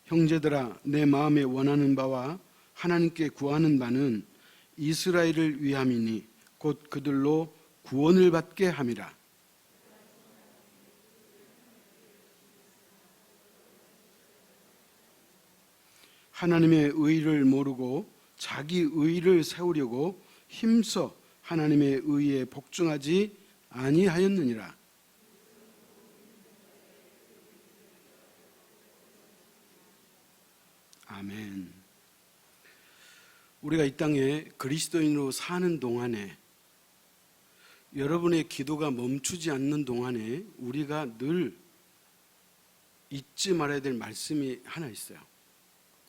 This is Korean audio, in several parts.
형제들아, 내 마음에 원하는 바와 하나님께 구하는 바는 이스라엘을 위함이니 곧 그들로 구원을 받게 함이라. 하나님의 의를 모르고 자기 의를 세우려고 힘써 하나님의 의에 복종하지 아니하였느니라. 아멘. 우리가 이 땅에 그리스도인으로 사는 동안에, 여러분의 기도가 멈추지 않는 동안에 우리가 늘 잊지 말아야 될 말씀이 하나 있어요.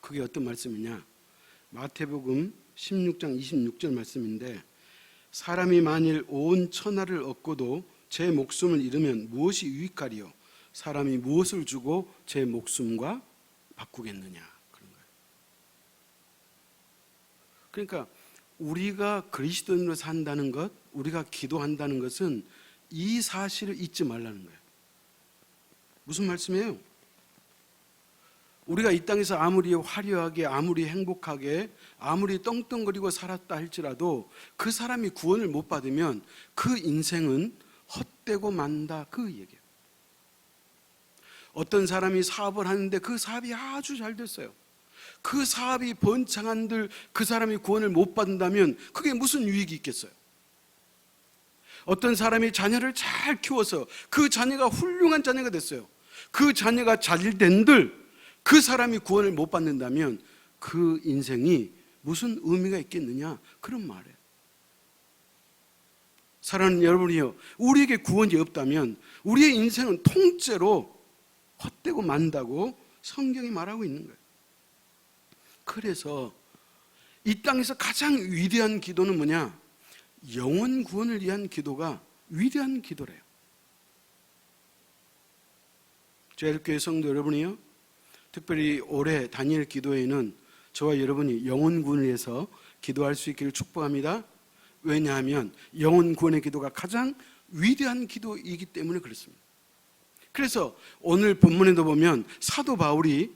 그게 어떤 말씀이냐? 마태복음 16장 26절 말씀인데, 사람이 만일 온 천하를 얻고도 제 목숨을 잃으면 무엇이 유익하리요? 사람이 무엇을 주고 제 목숨과 바꾸겠느냐? 그런 거예요. 그러니까 우리가 그리스도인으로 산다는 것, 우리가 기도한다는 것은 이 사실을 잊지 말라는 거예요. 무슨 말씀이에요? 우리가 이 땅에서 아무리 화려하게, 아무리 행복하게, 아무리 떵떵거리고 살았다 할지라도 그 사람이 구원을 못 받으면 그 인생은 헛되고 만다, 그 얘기예요. 어떤 사람이 사업을 하는데 그 사업이 아주 잘 됐어요. 그 사업이 번창한들 그 사람이 구원을 못 받는다면 그게 무슨 유익이 있겠어요? 어떤 사람이 자녀를 잘 키워서 그 자녀가 훌륭한 자녀가 됐어요. 그 자녀가 잘 된들 그 사람이 구원을 못 받는다면 그 인생이 무슨 의미가 있겠느냐, 그런 말이에요. 사랑하는 여러분이요, 우리에게 구원이 없다면 우리의 인생은 통째로 헛되고 만다고 성경이 말하고 있는 거예요. 그래서 이 땅에서 가장 위대한 기도는 뭐냐? 영혼 구원을 위한 기도가 위대한 기도래요. 제일교회 성도 여러분이요, 특별히 올해 다니엘 기도회는 저와 여러분이 영혼 구원을 위해서 기도할 수 있기를 축복합니다. 왜냐하면 영혼 구원의 기도가 가장 위대한 기도이기 때문에 그렇습니다. 그래서 오늘 본문에도 보면 사도 바울이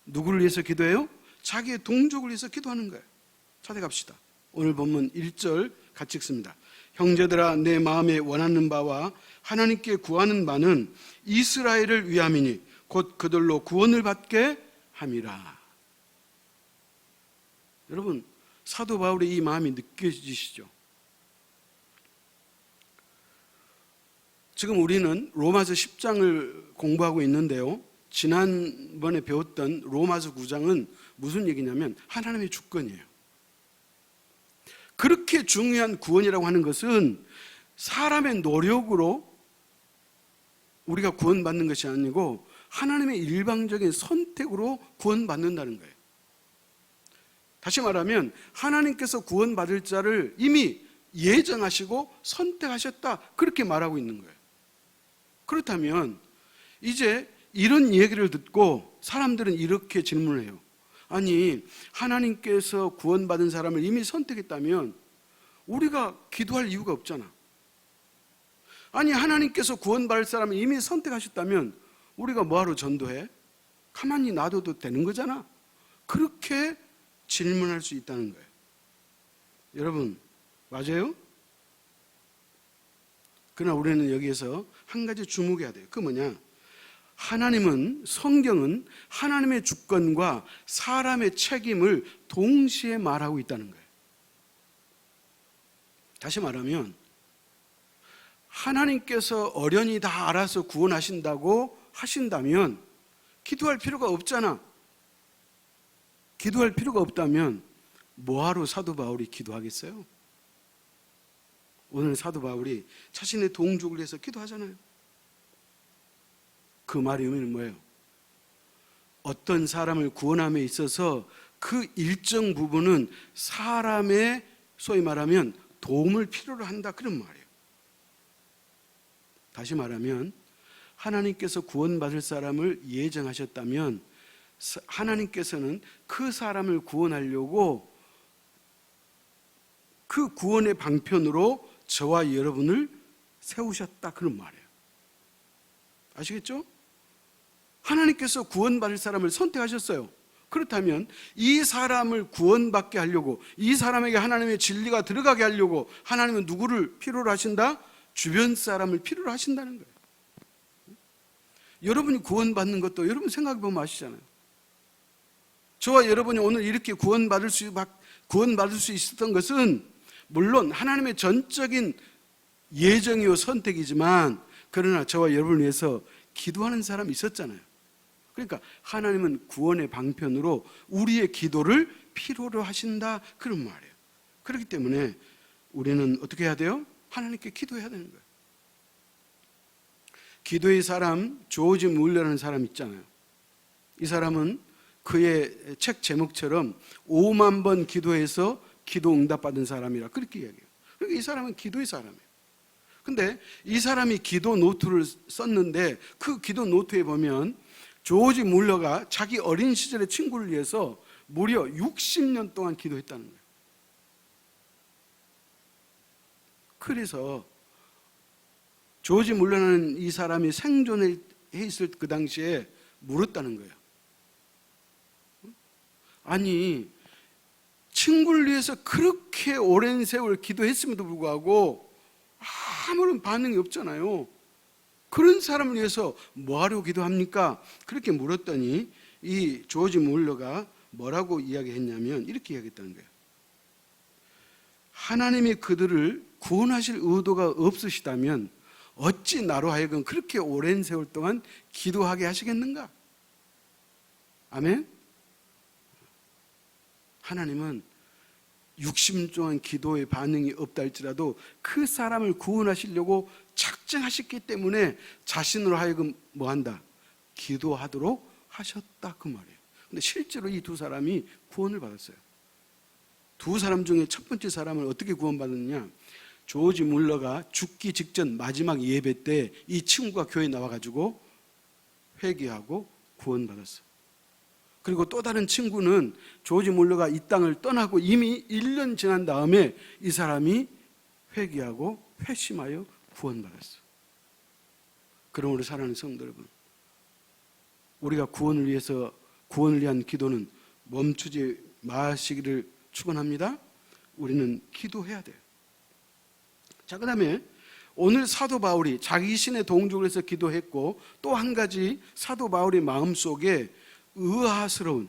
누구를 위해서 기도해요? 자기의 동족을 위해서 기도하는 거예요. 찾아갑시다. 오늘 본문 1절 같이 읽습니다. 형제들아, 내 마음에 원하는 바와 하나님께 구하는 바는 이스라엘을 위함이니 곧 그들로 구원을 받게 함이라. 여러분, 사도 바울의 이 마음이 느껴지시죠? 지금 우리는 로마서 10장을 공부하고 있는데요, 지난번에 배웠던 로마서 9장은 무슨 얘기냐면 하나님의 주권이에요. 그렇게 중요한 구원이라고 하는 것은 사람의 노력으로 우리가 구원받는 것이 아니고 하나님의 일방적인 선택으로 구원받는다는 거예요. 다시 말하면 하나님께서 구원받을 자를 이미 예정하시고 선택하셨다, 그렇게 말하고 있는 거예요. 그렇다면 이제 이런 얘기를 듣고 사람들은 이렇게 질문을 해요. 아니, 하나님께서 구원받은 사람을 이미 선택했다면 우리가 기도할 이유가 없잖아. 아니, 하나님께서 구원받을 사람을 이미 선택하셨다면 우리가 뭐하러 전도해? 가만히 놔둬도 되는 거잖아. 그렇게 질문할 수 있다는 거예요. 여러분, 맞아요? 그러나 우리는 여기에서 한 가지 주목해야 돼요. 그 뭐냐? 하나님은, 성경은 하나님의 주권과 사람의 책임을 동시에 말하고 있다는 거예요. 다시 말하면 하나님께서 어련히 다 알아서 구원하신다고 하신다면 기도할 필요가 없잖아. 기도할 필요가 없다면 뭐하러 사도 바울이 기도하겠어요? 오늘 사도 바울이 자신의 동족을 위해서 기도하잖아요. 그 말의 의미는 뭐예요? 어떤 사람을 구원함에 있어서 그 일정 부분은 사람의, 소위 말하면 도움을 필요로 한다, 그런 말이에요. 다시 말하면 하나님께서 구원받을 사람을 예정하셨다면 하나님께서는 그 사람을 구원하려고 그 구원의 방편으로 저와 여러분을 세우셨다, 그런 말이에요. 아시겠죠? 하나님께서 구원받을 사람을 선택하셨어요. 그렇다면 이 사람을 구원받게 하려고, 이 사람에게 하나님의 진리가 들어가게 하려고 하나님은 누구를 필요로 하신다? 주변 사람을 필요로 하신다는 거예요. 여러분이 구원받는 것도 여러분 생각해 보면 아시잖아요. 저와 여러분이 오늘 이렇게 구원받을 수 있었던 것은 물론 하나님의 전적인 예정이요 선택이지만, 그러나 저와 여러분을 위해서 기도하는 사람이 있었잖아요. 그러니까 하나님은 구원의 방편으로 우리의 기도를 필요로 하신다, 그런 말이에요. 그렇기 때문에 우리는 어떻게 해야 돼요? 하나님께 기도해야 되는 거예요. 기도의 사람 조지 물러라는 사람 있잖아요. 이 사람은 그의 책 제목처럼 5만 번 기도해서 기도 응답받은 사람이라 그렇게 이야기해요. 그러니까 이 사람은 기도의 사람이에요. 근데 이 사람이 기도 노트를 썼는데 그 기도 노트에 보면 조지 물러가 자기 어린 시절의 친구를 위해서 무려 60년 동안 기도했다는 거예요. 그래서 조지 물러라는 이 사람이 생존해 있을 그 당시에 물었다는 거예요. 아니, 친구를 위해서 그렇게 오랜 세월 기도했음에도 불구하고 아무런 반응이 없잖아요. 그런 사람을 위해서 뭐하러 기도합니까? 그렇게 물었더니 이 조지 물러가 뭐라고 이야기했냐면 이렇게 이야기했다는 거예요. 하나님이 그들을 구원하실 의도가 없으시다면 어찌 나로 하여금 그렇게 오랜 세월 동안 기도하게 하시겠는가? 아멘? 하나님은 60년 동안 기도의 반응이 없다 할지라도 그 사람을 구원하시려고 작정하셨기 때문에 자신으로 하여금 뭐한다? 기도하도록 하셨다, 그 말이에요. 근데 실제로 이 두 사람이 구원을 받았어요. 두 사람 중에 첫 번째 사람은 어떻게 구원받았느냐? 조지 물러가 죽기 직전 마지막 예배 때 이 친구가 교회에 나와가지고 회개하고 구원받았어. 그리고 또 다른 친구는 조지 물러가 이 땅을 떠나고 이미 1년 지난 다음에 이 사람이 회개하고 회심하여 구원받았어. 그러므로 사랑하는 성도 여러분, 우리가 구원을 위한 기도는 멈추지 마시기를 축원합니다. 우리는 기도해야 돼요. 자, 그 다음에 오늘 사도 바울이 자기 신의 동족을 해서 기도했고, 또 한 가지 사도 바울의 마음속에 의아스러운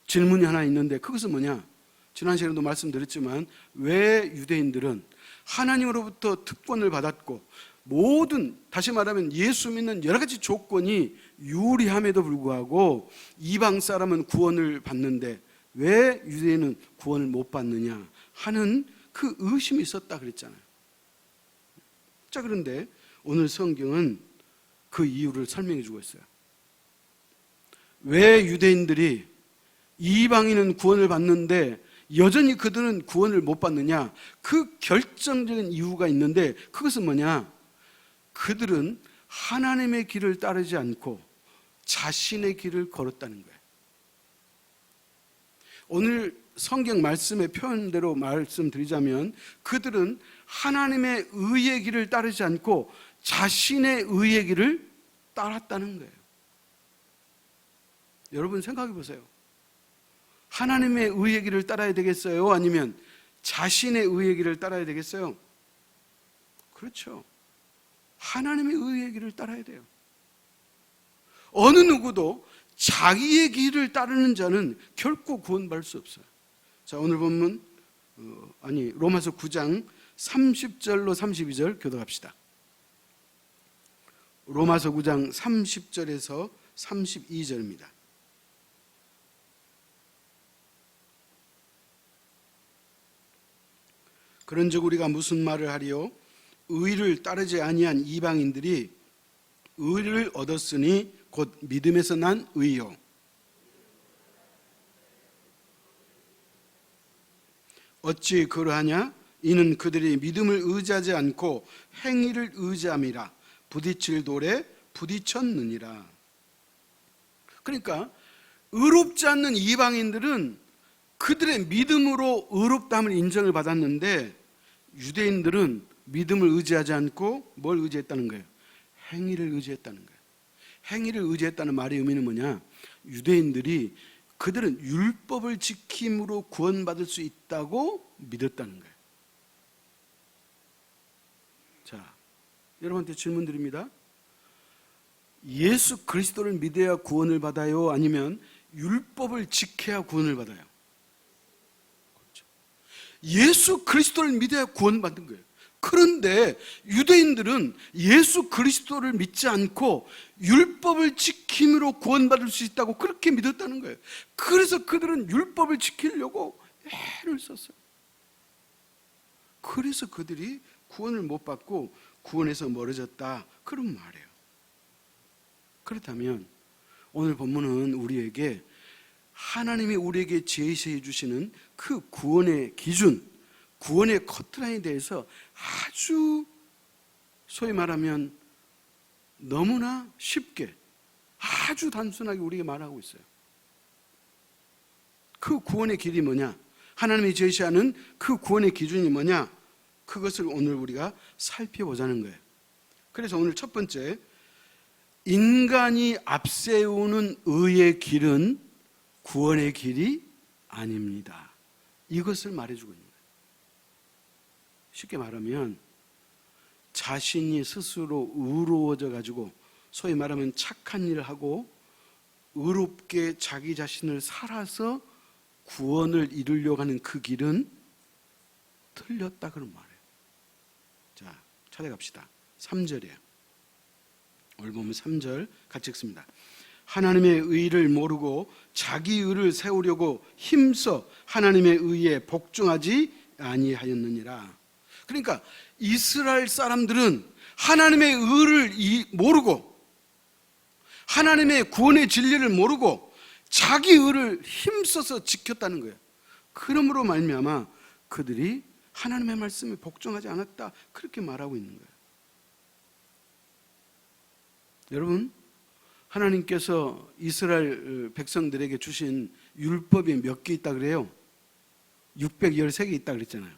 질문이 하나 있는데 그것은 뭐냐? 지난 시간에도 말씀드렸지만 왜 유대인들은 하나님으로부터 특권을 받았고 모든, 다시 말하면 예수 믿는 여러 가지 조건이 유리함에도 불구하고 이방 사람은 구원을 받는데 왜 유대인은 구원을 못 받느냐 하는 그 의심이 있었다 그랬잖아요. 자, 그런데 오늘 성경은 그 이유를 설명해 주고 있어요. 왜 유대인들이 이방인은 구원을 받는데 여전히 그들은 구원을 못 받느냐? 그 결정적인 이유가 있는데 그것은 뭐냐? 그들은 하나님의 길을 따르지 않고 자신의 길을 걸었다는 거예요. 오늘 성경 말씀의 표현대로 말씀드리자면 그들은 하나님의 의의 길을 따르지 않고 자신의 의의 길을 따랐다는 거예요. 여러분 생각해 보세요. 하나님의 의의 길을 따라야 되겠어요? 아니면 자신의 의의 길을 따라야 되겠어요? 그렇죠. 하나님의 의의 길을 따라야 돼요. 어느 누구도 자기의 길을 따르는 자는 결코 구원받을 수 없어요. 자, 오늘 본문 로마서 9장 30절로 32절 교독합시다. 로마서 9장 30절에서 32절입니다. 그런즉 우리가 무슨 말을 하리요? 의를 따르지 아니한 이방인들이 의를 얻었으니 곧 믿음에서 난 의요. 어찌 그러하냐? 이는 그들이 믿음을 의지하지 않고 행위를 의지함이라. 부딪힐 돌에 부딪혔느니라. 그러니까 의롭지 않는 이방인들은 그들의 믿음으로 의롭다함을 인정을 받았는데 유대인들은 믿음을 의지하지 않고 뭘 의지했다는 거예요? 행위를 의지했다는 거예요. 행위를 의지했다는 말의 의미는 뭐냐? 유대인들이 그들은 율법을 지킴으로 구원받을 수 있다고 믿었다는 거예요. 자, 여러분한테 질문 드립니다. 예수 그리스도를 믿어야 구원을 받아요? 아니면 율법을 지켜야 구원을 받아요? 그렇죠. 예수 그리스도를 믿어야 구원받는 거예요. 그런데 유대인들은 예수 그리스도를 믿지 않고 율법을 지킴으로 구원받을 수 있다고 그렇게 믿었다는 거예요. 그래서 그들은 율법을 지키려고 애를 썼어요. 그래서 그들이 구원을 못 받고 구원에서 멀어졌다, 그런 말이에요. 그렇다면 오늘 본문은 우리에게 하나님이 우리에게 제시해 주시는 그 구원의 기준, 구원의 커트라인에 대해서 아주 소위 말하면 너무나 쉽게, 아주 단순하게 우리에게 말하고 있어요. 그 구원의 길이 뭐냐? 하나님이 제시하는 그 구원의 기준이 뭐냐? 그것을 오늘 우리가 살펴보자는 거예요. 그래서 오늘 첫 번째, 인간이 앞세우는 의의 길은 구원의 길이 아닙니다. 이것을 말해주고 있는 거예요. 쉽게 말하면 자신이 스스로 의로워져 가지고 소위 말하면 착한 일을 하고 의롭게 자기 자신을 살아서 구원을 이루려고 하는 그 길은 틀렸다, 그런 말이에요. 자, 찾아갑시다. 3절이에요. 오늘 보면 3절 같이 읽습니다. 하나님의 의를 모르고 자기 의를 세우려고 힘써 하나님의 의에 복종하지 아니하였느니라. 그러니까 이스라엘 사람들은 하나님의 의를 모르고 하나님의 구원의 진리를 모르고 자기 의를 힘써서 지켰다는 거예요. 그러므로 말미암아 그들이 하나님의 말씀에 복종하지 않았다, 그렇게 말하고 있는 거예요. 여러분, 하나님께서 이스라엘 백성들에게 주신 율법이 몇 개 있다 그래요? 613개 있다 그랬잖아요.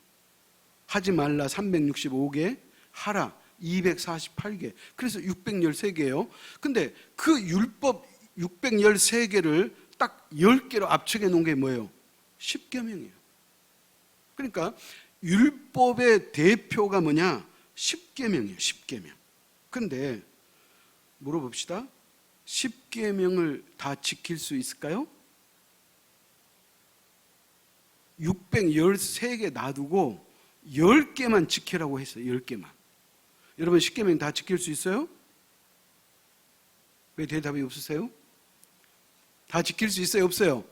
하지 말라 365개, 하라 248개. 그래서 613개예요. 근데 그 율법 613개를 딱 10개로 압축해 놓은 게 뭐예요? 10계명이에요. 그러니까 율법의 대표가 뭐냐? 10계명이에요. 10계명. 근데 물어봅시다. 10계명을 다 지킬 수 있을까요? 613개 놔두고 10개만 지키라고 했어요. 10개만. 여러분 10계명 다 지킬 수 있어요? 왜 대답이 없으세요? 다 지킬 수 있어요? 없어요?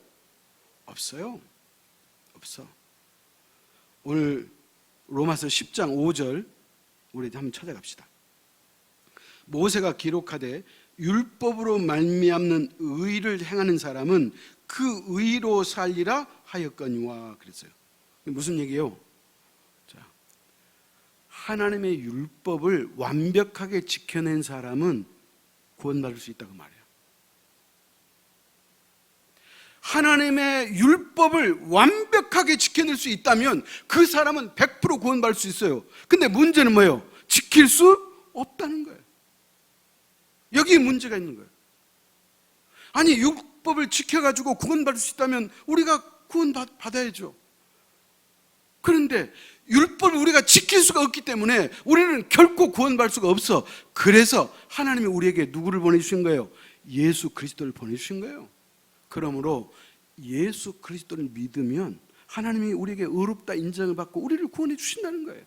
없어요. 없어. 오늘 로마서 10장 5절 우리 한번 찾아갑시다. 모세가 기록하되 율법으로 말미암는 의를 행하는 사람은 그 의로 살리라 하였거니와 그랬어요. 무슨 얘기예요? 자, 하나님의 율법을 완벽하게 지켜낸 사람은 구원받을 수 있다고 말해요. 하나님의 율법을 완벽하게 지켜낼 수 있다면 그 사람은 100% 구원받을 수 있어요. 근데 문제는 뭐예요? 지킬 수 없다는 거예요. 여기에 문제가 있는 거예요. 아니, 율법을 지켜가지고 구원받을 수 있다면 우리가 구원받아야죠. 그런데 율법을 우리가 지킬 수가 없기 때문에 우리는 결코 구원받을 수가 없어. 그래서 하나님이 우리에게 누구를 보내주신 거예요? 예수 그리스도를 보내주신 거예요. 그러므로 예수 그리스도를 믿으면 하나님이 우리에게 의롭다 인정을 받고 우리를 구원해 주신다는 거예요.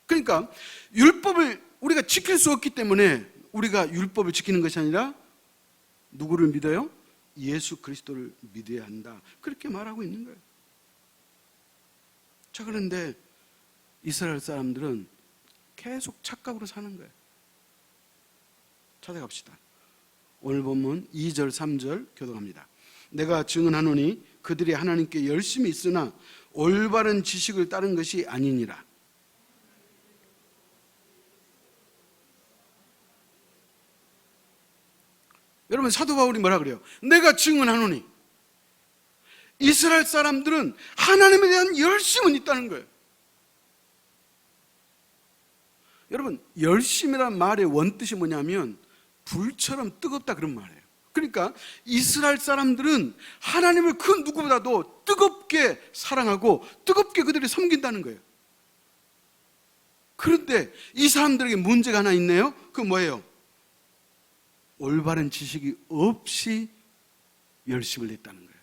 그러니까 율법을 우리가 지킬 수 없기 때문에 우리가 율법을 지키는 것이 아니라 누구를 믿어요? 예수 그리스도를 믿어야 한다, 그렇게 말하고 있는 거예요. 자, 그런데 이스라엘 사람들은 계속 착각으로 사는 거예요. 찾아갑시다. 오늘 본문 2절 3절 교독합니다. 내가 증언하노니 그들이 하나님께 열심히 있으나 올바른 지식을 따른 것이 아니니라. 여러분, 사도 바울이 뭐라 그래요? 내가 증언하노니. 이스라엘 사람들은 하나님에 대한 열심은 있다는 거예요. 여러분, 열심이란 말의 원뜻이 뭐냐면 불처럼 뜨겁다 그런 말이에요. 그러니까 이스라엘 사람들은 하나님을 그 누구보다도 뜨겁게 사랑하고 뜨겁게 그들이 섬긴다는 거예요. 그런데 이 사람들에게 문제가 하나 있네요. 그 뭐예요? 올바른 지식이 없이 열심을 냈다는 거예요.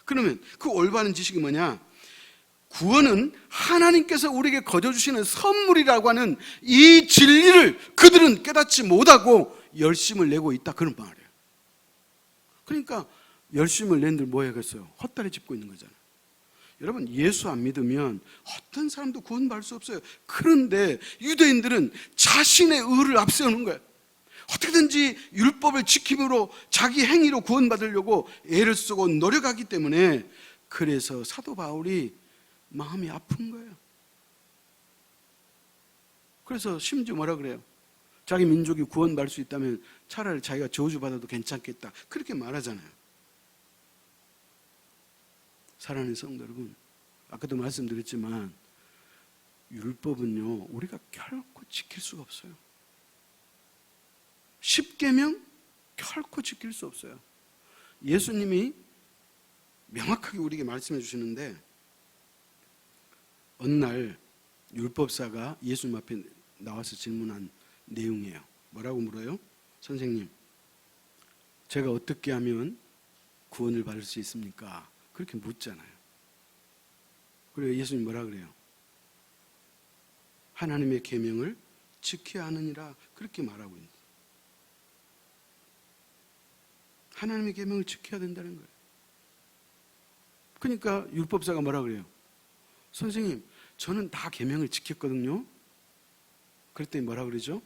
그러면 그 올바른 지식이 뭐냐? 구원은 하나님께서 우리에게 거저주시는 선물이라고 하는 이 진리를 그들은 깨닫지 못하고 열심을 내고 있다 그런 말이에요. 그러니까 열심을 낸들 뭐 해야겠어요? 헛다리 짚고 있는 거잖아요. 여러분, 예수 안 믿으면 어떤 사람도 구원받을 수 없어요. 그런데 유대인들은 자신의 의를 앞세우는 거예요. 어떻게든지 율법을 지킴으로 자기 행위로 구원받으려고 애를 쓰고 노력하기 때문에, 그래서 사도 바울이 마음이 아픈 거예요. 그래서 심지어 뭐라 그래요? 자기 민족이 구원받을 수 있다면 차라리 자기가 저주받아도 괜찮겠다, 그렇게 말하잖아요. 사랑하는 성도 여러분, 아까도 말씀드렸지만 율법은요, 우리가 결코 지킬 수가 없어요. 10계명 결코 지킬 수 없어요. 예수님이 명확하게 우리에게 말씀해 주시는데, 어느 날 율법사가 예수님 앞에 나와서 질문한 내용이에요. 뭐라고 물어요? 선생님, 제가 어떻게 하면 구원을 받을 수 있습니까? 그렇게 묻잖아요. 그리고 예수님 뭐라 그래요? 하나님의 계명을 지켜야 하느니라, 그렇게 말하고 있는 거예요. 하나님의 계명을 지켜야 된다는 거예요. 그러니까 율법사가 뭐라 그래요? 선생님, 저는 다 계명을 지켰거든요. 그랬더니 뭐라 그러죠?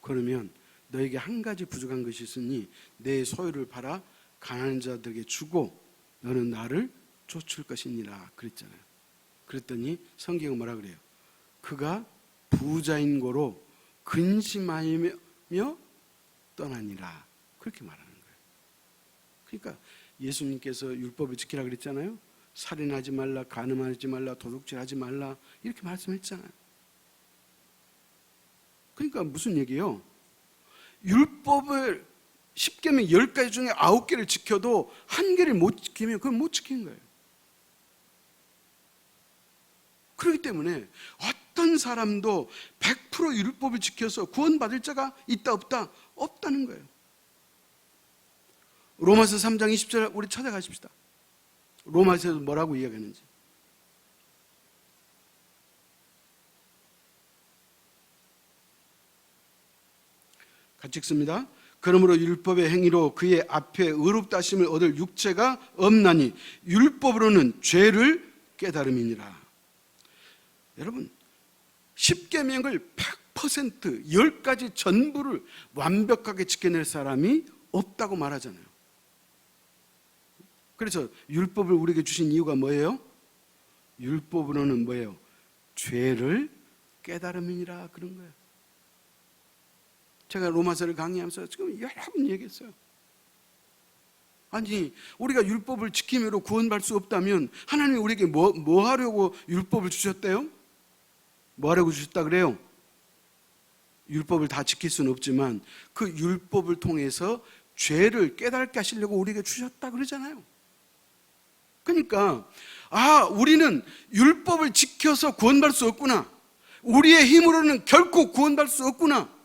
그러면 너에게 한 가지 부족한 것이 있으니 내 소유를 팔아 가난한 자들에게 주고 너는 나를 쫓을 것이니라 그랬잖아요. 그랬더니 성경은 뭐라 그래요? 그가 부자인 고로 근심하며 떠나니라, 그렇게 말하는 거예요. 그러니까 예수님께서 율법을 지키라 그랬잖아요. 살인하지 말라, 간음하지 말라, 도둑질하지 말라, 이렇게 말씀했잖아요. 그러니까 무슨 얘기예요? 율법을 10계명 10가지 중에 9개를 지켜도 한 개를 못 지키면 그건 못 지킨 거예요. 그렇기 때문에 어떤 사람도 100% 율법을 지켜서 구원받을 자가 있다 없다? 없다는 거예요. 로마서 3장 20절 우리 찾아가십시다. 로마서에서 뭐라고 이야기하는지. 같이 읽습니다. 그러므로 율법의 행위로 그의 앞에 의롭다 하심을 얻을 육체가 없나니 율법으로는 죄를 깨달음이니라. 여러분, 10계명을 100% 10가지 전부를 완벽하게 지켜낼 사람이 없다고 말하잖아요. 그래서 율법을 우리에게 주신 이유가 뭐예요? 율법으로는 뭐예요? 죄를 깨달음이니라, 그런 거예요. 제가 로마서를 강의하면서 지금 여러 번 얘기했어요. 아니, 우리가 율법을 지킴으로 구원받을 수 없다면 하나님이 우리에게 뭐 하려고 율법을 주셨대요? 뭐 하려고 주셨다 그래요? 율법을 다 지킬 수는 없지만 그 율법을 통해서 죄를 깨닫게 하시려고 우리에게 주셨다 그러잖아요. 그러니까 우리는 율법을 지켜서 구원받을 수 없구나, 우리의 힘으로는 결코 구원받을 수 없구나.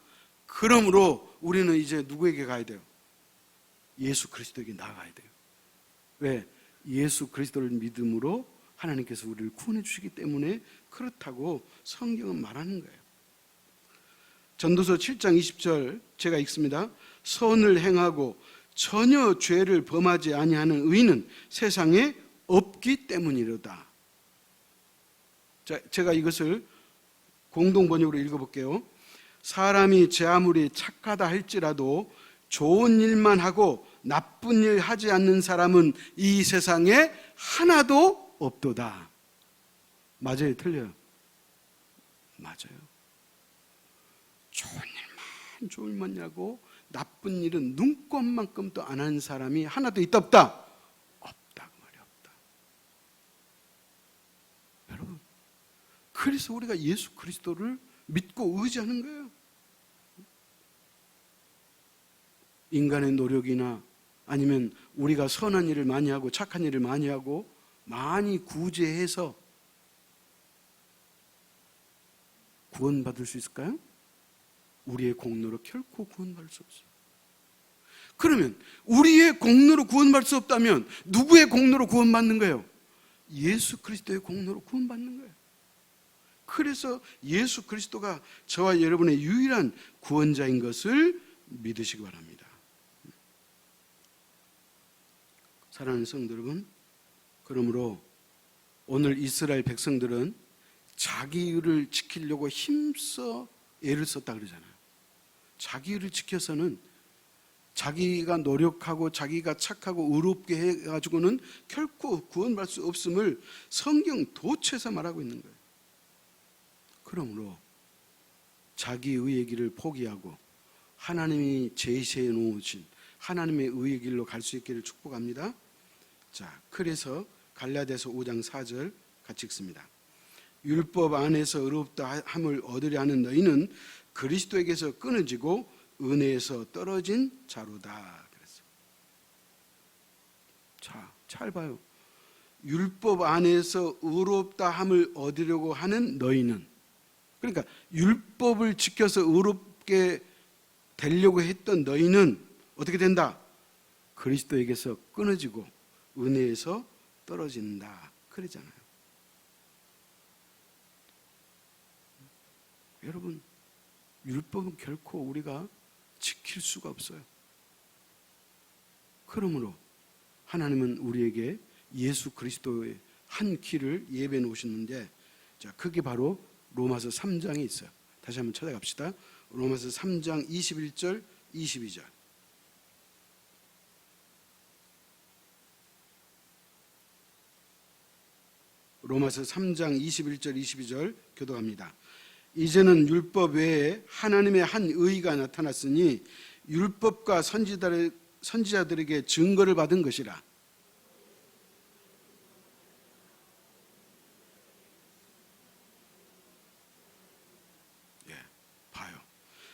그러므로 우리는 이제 누구에게 가야 돼요? 예수 그리스도에게 나아가야 돼요. 왜? 예수 그리스도를 믿음으로 하나님께서 우리를 구원해 주시기 때문에 그렇다고 성경은 말하는 거예요. 전도서 7장 20절 제가 읽습니다. 선을 행하고 전혀 죄를 범하지 아니하는 의인은 세상에 없기 때문이로다. 자, 제가 이것을 공동번역으로 읽어볼게요. 사람이 제 아무리 착하다 할지라도 좋은 일만 하고 나쁜 일 하지 않는 사람은 이 세상에 하나도 없도다. 맞아요, 틀려요? 맞아요. 좋은 일만 하고 나쁜 일은 눈꼽만큼도 안 하는 사람이 하나도 있다 없다? 없다, 그 말이 없다. 여러분, 그래서 우리가 예수 그리스도를 믿고 의지하는 거예요. 인간의 노력이나 아니면 우리가 선한 일을 많이 하고 착한 일을 많이 하고 많이 구제해서 구원받을 수 있을까요? 우리의 공로로 결코 구원받을 수 없어요. 그러면 우리의 공로로 구원받을 수 없다면 누구의 공로로 구원받는 거예요? 예수 그리스도의 공로로 구원받는 거예요. 그래서 예수 그리스도가 저와 여러분의 유일한 구원자인 것을 믿으시기 바랍니다. 사랑하는 성도 여러분, 그러므로 오늘 이스라엘 백성들은 자기 의를 지키려고 힘써 애를 썼다 그러잖아요. 자기 의를 지켜서는 자기가 노력하고 자기가 착하고 의롭게 해가지고는 결코 구원받을 수 없음을 성경 도처에서 말하고 있는 거예요. 그러므로 자기 의의 길을 포기하고 하나님이 제시해 놓으신 하나님의 의의 길로 갈 수 있기를 축복합니다. 자, 그래서 갈라디아서 5장 4절 같이 읽습니다. 율법 안에서 의롭다 함을 얻으려 하는 너희는 그리스도에게서 끊어지고 은혜에서 떨어진 자로다 그랬어요. 자, 잘 봐요. 율법 안에서 의롭다 함을 얻으려고 하는 너희는, 그러니까 율법을 지켜서 의롭게 되려고 했던 너희는 어떻게 된다? 그리스도에게서 끊어지고 은혜에서 떨어진다 그러잖아요. 여러분, 율법은 결코 우리가 지킬 수가 없어요. 그러므로 하나님은 우리에게 예수 그리스도의 한 길을 예배해 놓으셨는데, 자, 그게 바로 로마서 3장에 있어요. 다시 한번 찾아갑시다. 로마서 3장 21절 22절. 로마서 3장 21절 22절 교독합니다. 이제는 율법 외에 하나님의 한 의가 나타났으니 율법과 선지자들에게 증거를 받은 것이라. 봐요.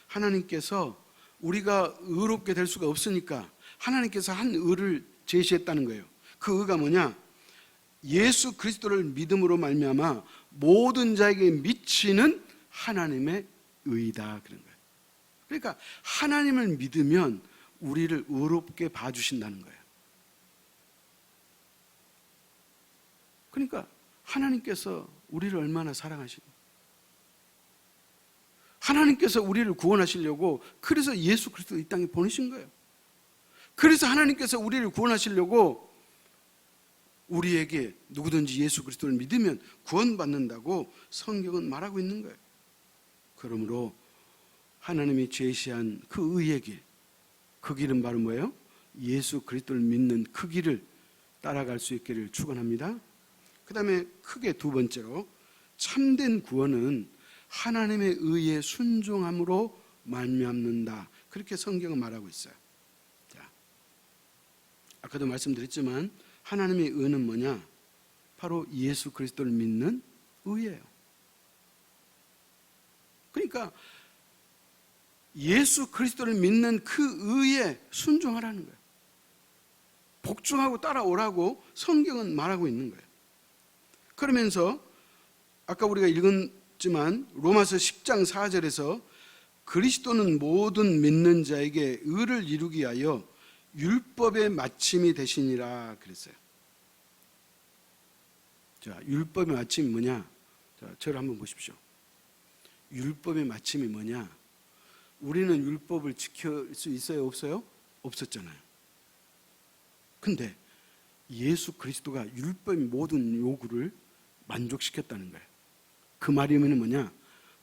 하나님께서 우리가 의롭게 될 수가 없으니까 하나님께서 한 의를 제시했다는 거예요. 그 의가 뭐냐? 예수 그리스도를 믿음으로 말미암아 모든 자에게 미치는 하나님의 의다 그런 거예요. 그러니까 하나님을 믿으면 우리를 의롭게 봐주신다는 거예요. 그러니까 하나님께서 우리를 얼마나 사랑하시고 하나님께서 우리를 구원하시려고 그래서 예수 그리스도 이 땅에 보내신 거예요. 그래서 하나님께서 우리를 구원하시려고 우리에게 누구든지 예수 그리스도를 믿으면 구원받는다고 성경은 말하고 있는 거예요. 그러므로 하나님이 제시한 그 의의 길, 그 길은 바로 뭐예요? 예수 그리스도를 믿는 그 길을 따라갈 수 있기를 축원합니다. 그 다음에 크게 두 번째로 참된 구원은 하나님의 의에 순종함으로 말미암는다. 그렇게 성경은 말하고 있어요. 자, 아까도 말씀드렸지만 하나님의 의는 뭐냐? 바로 예수 그리스도를 믿는 의예요. 그러니까 예수 그리스도를 믿는 그 의에 순종하라는 거예요. 복종하고 따라오라고 성경은 말하고 있는 거예요. 그러면서 아까 우리가 읽었지만 로마서 10장 4절에서 그리스도는 모든 믿는 자에게 의를 이루기 위하여 율법의 마침이 되시니라 그랬어요. 자, 율법의 마침이 뭐냐? 자, 저를 한번 보십시오. 율법의 마침이 뭐냐? 우리는 율법을 지킬 수 있어요, 없어요? 없었잖아요. 근데 예수 그리스도가 율법의 모든 요구를 만족시켰다는 거예요. 그 말이면 뭐냐?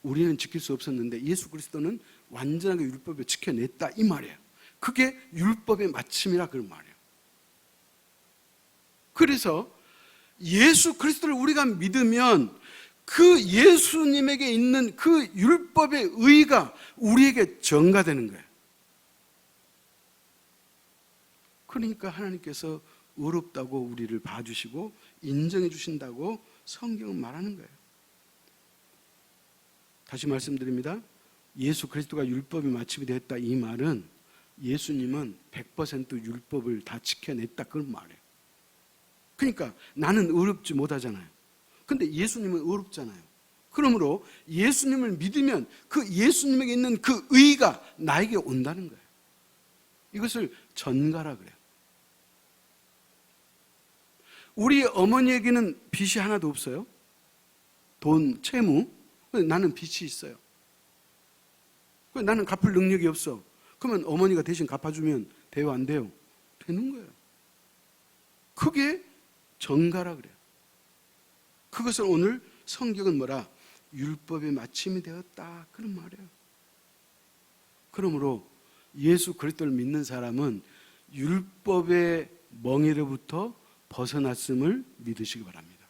우리는 지킬 수 없었는데 예수 그리스도는 완전하게 율법을 지켜냈다 이 말이에요. 그게 율법의 마침이라 그런 말이에요. 그래서 예수 그리스도를 우리가 믿으면 그 예수님에게 있는 그 율법의 의가 우리에게 전가되는 거예요. 그러니까 하나님께서 의롭다고 우리를 봐주시고 인정해 주신다고 성경은 말하는 거예요. 다시 말씀드립니다. 예수 그리스도가 율법의 마침이 되었다 이 말은 예수님은 100% 율법을 다 지켜냈다 그런 말이에요. 그러니까 나는 의롭지 못하잖아요. 근데 예수님은 의롭잖아요. 그러므로 예수님을 믿으면 그 예수님에게 있는 그 의가 나에게 온다는 거예요. 이것을 전가라 그래요. 우리 어머니에게는 빚이 하나도 없어요. 돈, 채무. 나는 빚이 있어요. 나는 갚을 능력이 없어. 그러면 어머니가 대신 갚아주면 돼요, 안 돼요? 되는 거예요. 그게 전가라 그래요. 그것을 오늘 성경은 뭐라? 율법의 마침이 되었다 그런 말이에요. 그러므로 예수 그리스도를 믿는 사람은 율법의 멍에로부터 벗어났음을 믿으시기 바랍니다.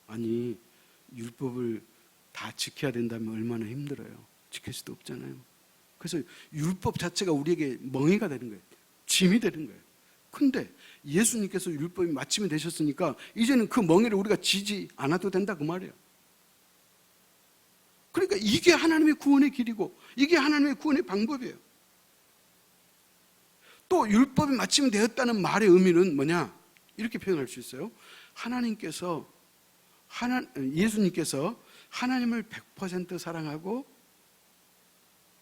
아니, 율법을 다 지켜야 된다면 얼마나 힘들어요. 지킬 수도 없잖아요. 그래서 율법 자체가 우리에게 멍에가 되는 거예요. 짐이 되는 거예요. 근데 예수님께서 율법이 마침이 되셨으니까 이제는 그 멍에를 우리가 지지 않아도 된다 그 말이에요. 그러니까 이게 하나님의 구원의 길이고 이게 하나님의 구원의 방법이에요. 또 율법이 마침이 되었다는 말의 의미는 뭐냐? 이렇게 표현할 수 있어요. 예수님께서 하나님을 100% 사랑하고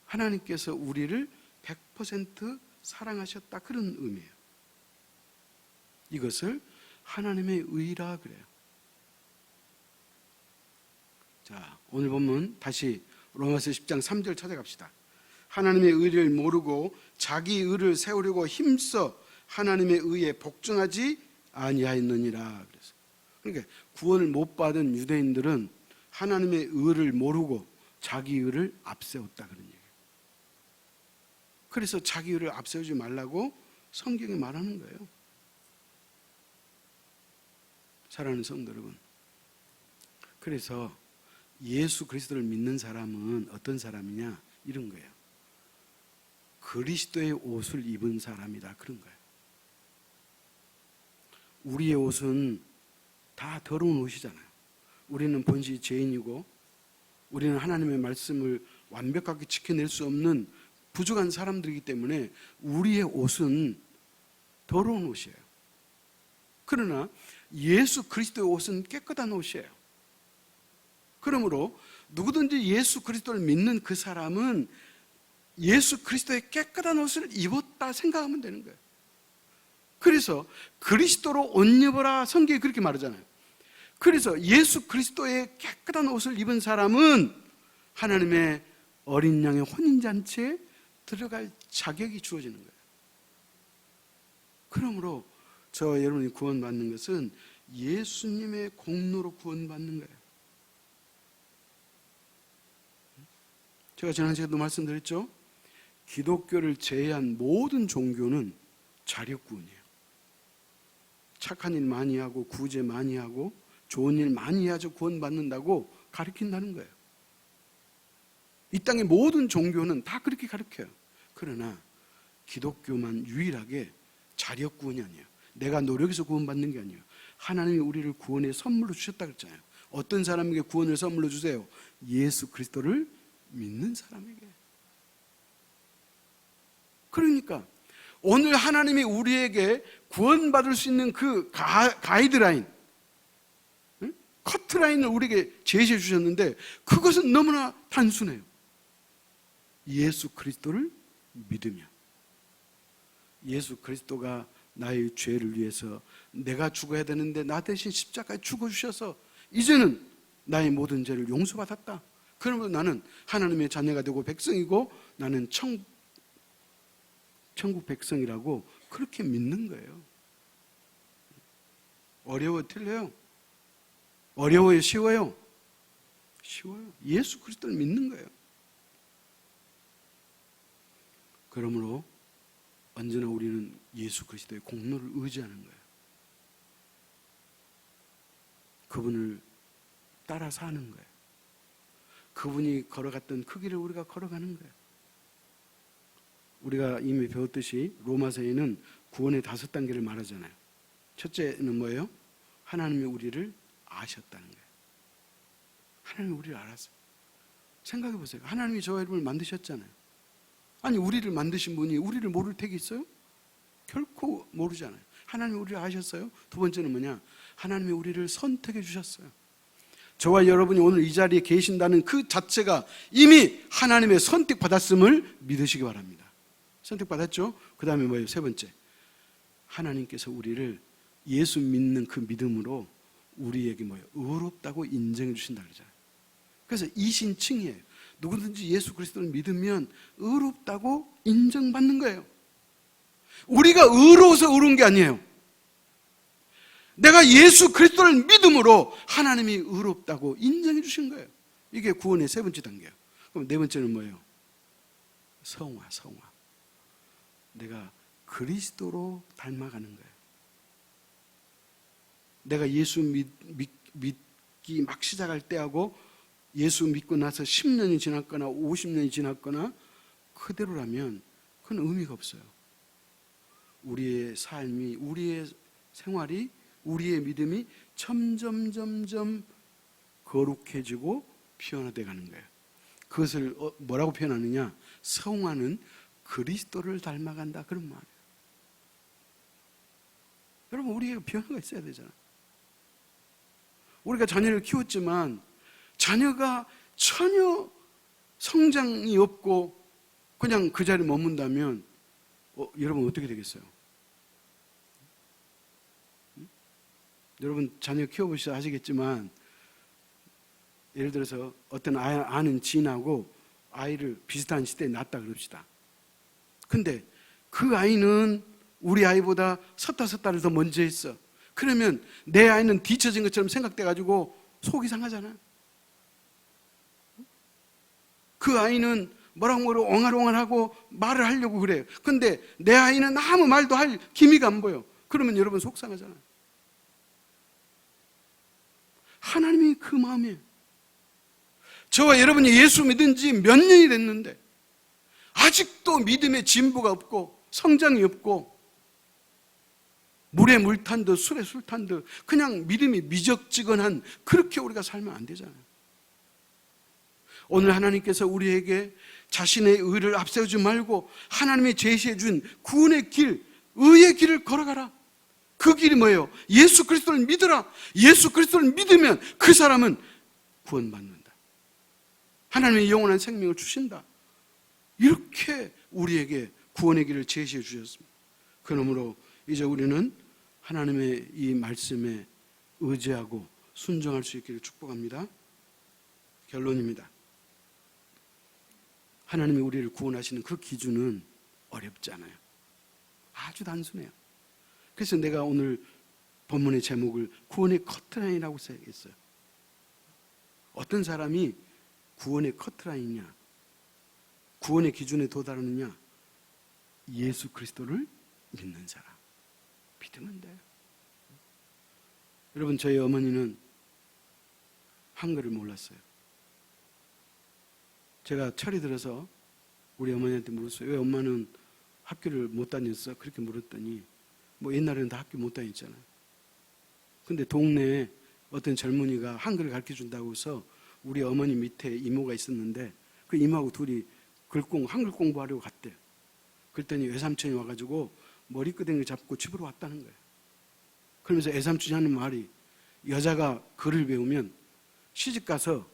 하나님께서 우리를 100% 사랑하셨다 그런 의미예요. 이것을 하나님의 의라 그래요. 자, 오늘 본문 다시 로마서 10장 3절 찾아갑시다. 하나님의 의를 모르고 자기 의를 세우려고 힘써 하나님의 의에 복종하지 아니하였느니라. 그래서 그러니까 구원을 못 받은 유대인들은 하나님의 의를 모르고 자기 의를 앞세웠다 그런 얘기예요. 그래서 자기 의를 앞세우지 말라고 성경이 말하는 거예요. 사랑하는 성도 여러분, 그래서 예수 그리스도를 믿는 사람은 어떤 사람이냐? 이런 거예요. 그리스도의 옷을 입은 사람이다 그런 거예요. 우리의 옷은 다 더러운 옷이잖아요. 우리는 본시 죄인이고 우리는 하나님의 말씀을 완벽하게 지켜낼 수 없는 부족한 사람들이기 때문에 우리의 옷은 더러운 옷이에요. 그러나 예수 그리스도의 옷은 깨끗한 옷이에요. 그러므로 누구든지 예수 그리스도를 믿는 그 사람은 예수 그리스도의 깨끗한 옷을 입었다 생각하면 되는 거예요. 그래서 그리스도로 옷 입어라 성경이 그렇게 말하잖아요. 그래서 예수 그리스도의 깨끗한 옷을 입은 사람은 하나님의 어린 양의 혼인잔치에 들어갈 자격이 주어지는 거예요. 그러므로 저와 여러분이 구원받는 것은 예수님의 공로로 구원받는 거예요. 제가 지난 시간에도 말씀드렸죠. 기독교를 제외한 모든 종교는 자력구원이에요. 착한 일 많이 하고 구제 많이 하고 좋은 일 많이 해야지 구원받는다고 가르친다는 거예요. 이 땅의 모든 종교는 다 그렇게 가르쳐요. 그러나 기독교만 유일하게 자력구원이 아니에요. 내가 노력해서 구원받는 게 아니에요. 하나님이 우리를 구원의 선물로 주셨다 그랬잖아요. 어떤 사람에게 구원을 선물로 주세요? 예수 그리스도를 믿는 사람에게. 그러니까 오늘 하나님이 우리에게 구원받을 수 있는 그 가이드라인, 커트라인을 우리에게 제시해 주셨는데 그것은 너무나 단순해요. 예수 그리스도를 믿으면. 예수 그리스도가 나의 죄를 위해서 내가 죽어야 되는데 나 대신 십자가에 죽어주셔서 이제는 나의 모든 죄를 용서받았다. 그러면 나는 하나님의 자녀가 되고 백성이고 나는 천국 백성이라고 그렇게 믿는 거예요. 어려워 틀려요? 어려워요? 쉬워요? 쉬워요. 예수 그리스도를 믿는 거예요. 그러므로 언제나 우리는 예수 그리스도의 공로를 의지하는 거예요. 그분을 따라 사는 거예요. 그분이 걸어갔던 그 길을 우리가 걸어가는 거예요. 우리가 이미 배웠듯이 로마서에는 구원의 5단계를 말하잖아요. 첫째는 뭐예요? 하나님이 우리를 아셨다는 거예요. 하나님이 우리를 알았어요. 생각해 보세요. 하나님이 저와 여러분을 만드셨잖아요. 아니 우리를 만드신 분이 우리를 모를 택이 있어요? 결코 모르잖아요. 하나님이 우리를 아셨어요. 두 번째는 뭐냐? 하나님이 우리를 선택해 주셨어요. 저와 여러분이 오늘 이 자리에 계신다는 그 자체가 이미 하나님의 선택받았음을 믿으시기 바랍니다. 선택받았죠? 그 다음에 뭐예요? 세 번째, 하나님께서 우리를 예수 믿는 그 믿음으로 우리에게 뭐예요? 의롭다고 인정해 주신다 그러잖아요. 그래서 이신칭이에요. 누구든지 예수 그리스도를 믿으면 의롭다고 인정받는 거예요. 우리가 의로워서 의로운 게 아니에요. 내가 예수 그리스도를 믿음으로 하나님이 의롭다고 인정해 주신 거예요. 이게 구원의 세 번째 단계예요. 그럼 네 번째는 뭐예요? 성화. 내가 그리스도로 닮아가는 거예요. 내가 예수 믿기 막 시작할 때하고 예수 믿고 나서 10년이 지났거나 50년이 지났거나 그대로라면 그건 의미가 없어요. 우리의 삶이, 우리의 생활이, 우리의 믿음이 점점 거룩해지고 피어나돼 가는 거예요. 그것을 뭐라고 표현하느냐? 성화는 그리스도를 닮아간다, 그런 말이에요. 여러분, 우리에게 변화가 있어야 되잖아요. 우리가 자녀를 키웠지만 자녀가 전혀 성장이 없고 그냥 그 자리에 머문다면 여러분 어떻게 되겠어요? 여러분 자녀 키워보시다 아시겠지만, 예를 들어서 어떤 아는 지인하고 아이를 비슷한 시대에 낳았다 그럽시다. 근데 그 아이는 우리 아이보다 섰다 더 먼저 했어. 그러면 내 아이는 뒤처진 것처럼 생각돼가지고 속이 상하잖아요. 그 아이는 뭐라고 옹알옹알하고 말을 하려고 그래요. 근데 내 아이는 아무 말도 할 기미가 안 보여. 그러면 여러분 속상하잖아요. 하나님이 그 마음이에요. 저와 여러분이 예수 믿은 지 몇 년이 됐는데 아직도 믿음의 진보가 없고 성장이 없고 물에 물 탄 듯 술에 술 탄 듯 그냥 믿음이 미적지근한, 그렇게 우리가 살면 안 되잖아요. 오늘 하나님께서 우리에게 자신의 의를 앞세우지 말고 하나님이 제시해 준 구원의 길, 의의 길을 걸어가라. 그 길이 뭐예요? 예수 그리스도를 믿어라. 예수 그리스도를 믿으면 그 사람은 구원받는다. 하나님의 영원한 생명을 주신다. 이렇게 우리에게 구원의 길을 제시해 주셨습니다. 그러므로 이제 우리는 하나님의 이 말씀에 의지하고 순종할 수 있기를 축복합니다. 결론입니다. 하나님이 우리를 구원하시는 그 기준은 어렵지 않아요. 아주 단순해요. 그래서 내가 오늘 본문의 제목을 구원의 커트라인이라고 써야겠어요. 어떤 사람이 구원의 커트라인이냐, 구원의 기준에 도달하느냐? 예수 그리스도를 믿는 사람. 믿으면 돼요. 여러분, 저희 어머니는 한글을 몰랐어요. 제가 철이 들어서 우리 어머니한테 물었어요. 왜 엄마는 학교를 못 다녔어? 그렇게 물었더니 뭐 옛날에는 다 학교 못 다녔잖아요. 근데 동네에 어떤 젊은이가 한글을 가르쳐 준다고 해서 우리 어머니 밑에 이모가 있었는데 그 이모하고 둘이 한글 공부하려고 갔대요. 그랬더니 외삼촌이 와가지고 머리끄댕이를 잡고 집으로 왔다는 거예요. 그러면서 외삼촌이 하는 말이, 여자가 글을 배우면 시집가서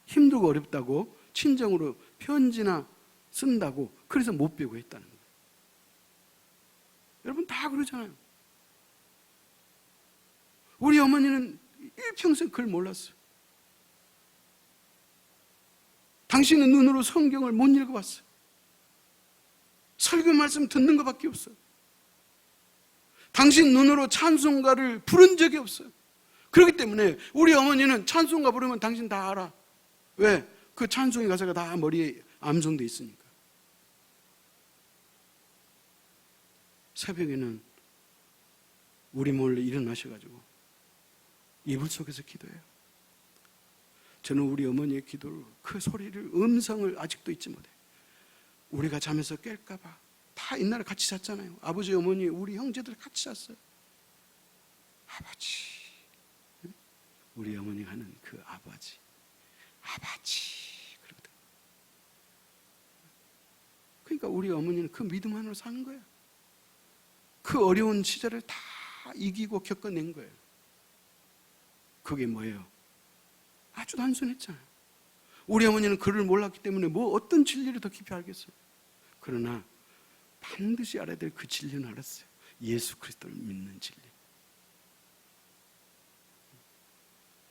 힘들고 어렵다고 친정으로 편지나 쓴다고, 그래서 못 배우고 했다는 거예요. 여러분 다 그러잖아요. 우리 어머니는 일평생 글 몰랐어요. 당신은 눈으로 성경을 못 읽어봤어요. 설교 말씀 듣는 것밖에 없어요. 당신 눈으로 찬송가를 부른 적이 없어요. 그렇기 때문에 우리 어머니는 찬송가 부르면 당신 다 알아. 왜? 그 찬송의 가사가 다 머리에 암송돼 있으니까. 새벽에는 우리 몰래 일어나셔가지고 이불 속에서 기도해요. 저는 우리 어머니의 기도를, 그 소리를, 음성을 아직도 잊지 못해요. 우리가 잠에서 깰까봐. 다 옛날에 같이 잤잖아요. 아버지, 어머니, 우리 형제들 같이 잤어요. 아버지. 우리 어머니가 하는 그 아버지. 그러거든. 그러니까 우리 어머니는 그 믿음 안으로 사는 거예요. 그 어려운 시절을 다 이기고 겪어낸 거예요. 그게 뭐예요? 아주 단순했잖아요. 우리 어머니는 그를 몰랐기 때문에 뭐 어떤 진리를 더 깊이 알겠어요. 그러나 반드시 알아야 될 그 진리는 알았어요. 예수 그리스도를 믿는 진리.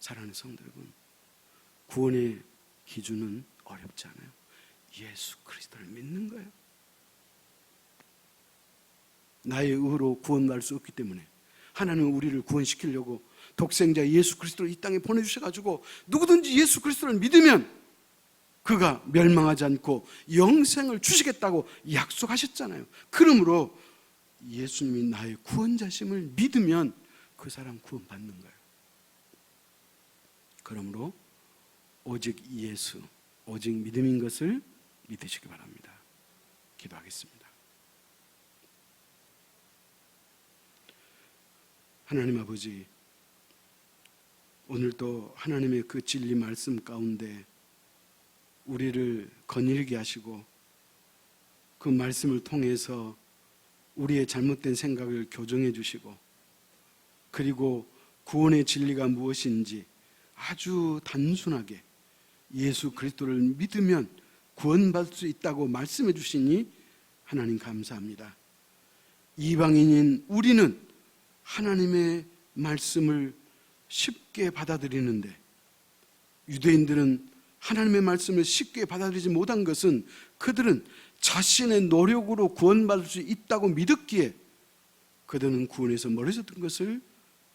사랑하는 성도 여러분, 구원의 기준은 어렵지 않아요. 예수 그리스도를 믿는 거예요. 나의 의로 구원받을 수 없기 때문에 하나님은 우리를 구원시키려고 독생자 예수 그리스도를 이 땅에 보내주셔가지고 누구든지 예수 그리스도를 믿으면 그가 멸망하지 않고 영생을 주시겠다고 약속하셨잖아요. 그러므로 예수님이 나의 구원자심을 믿으면 그 사람 구원받는 거예요. 그러므로 오직 예수, 오직 믿음인 것을 믿으시기 바랍니다. 기도하겠습니다. 하나님 아버지, 오늘도 하나님의 그 진리 말씀 가운데 우리를 거닐게 하시고 그 말씀을 통해서 우리의 잘못된 생각을 교정해 주시고 그리고 구원의 진리가 무엇인지 아주 단순하게 예수 그리스도를 믿으면 구원받을 수 있다고 말씀해 주시니 하나님 감사합니다. 이방인인 우리는 하나님의 말씀을 쉽게 받아들이는데 유대인들은 하나님의 말씀을 쉽게 받아들이지 못한 것은 그들은 자신의 노력으로 구원받을 수 있다고 믿었기에 그들은 구원에서 멀어졌던 것을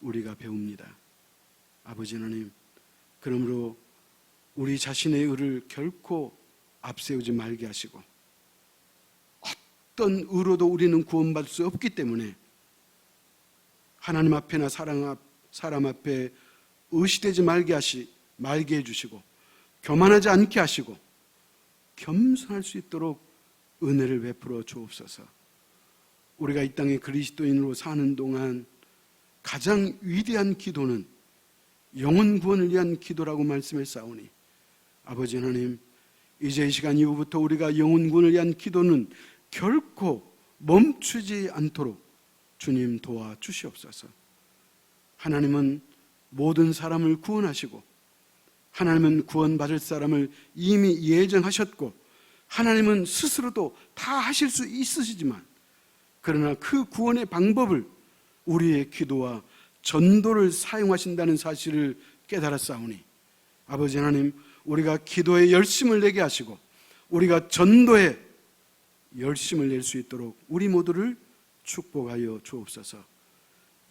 우리가 배웁니다. 아버지 하나님, 그러므로 우리 자신의 의를 결코 앞세우지 말게 하시고 어떤 의로도 우리는 구원받을 수 없기 때문에 하나님 앞에나 사람 앞에 의시되지 말게 해주시고 교만하지 않게 하시고 겸손할 수 있도록 은혜를 베풀어 주옵소서. 우리가 이 땅에 그리스도인으로 사는 동안 가장 위대한 기도는 영혼 구원을 위한 기도라고 말씀했사오니 아버지 하나님, 이제 이 시간 이후부터 우리가 영혼 구원을 위한 기도는 결코 멈추지 않도록 주님 도와주시옵소서. 하나님은 모든 사람을 구원하시고 하나님은 구원받을 사람을 이미 예정하셨고 하나님은 스스로도 다 하실 수 있으시지만 그러나 그 구원의 방법을 우리의 기도와 전도를 사용하신다는 사실을 깨달았사오니 아버지 하나님, 우리가 기도에 열심을 내게 하시고 우리가 전도에 열심을 낼 수 있도록 우리 모두를 축복하여 주옵소서.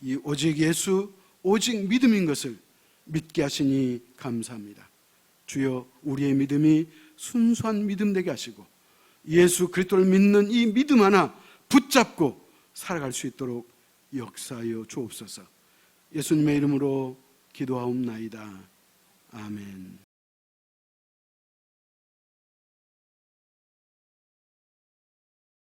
이 오직 예수, 오직 믿음인 것을 믿게 하시니 감사합니다. 주여, 우리의 믿음이 순수한 믿음 되게 하시고 예수 그리스도를 믿는 이 믿음 하나 붙잡고 살아갈 수 있도록 역사하여 주옵소서. 예수님의 이름으로 기도하옵나이다. 아멘.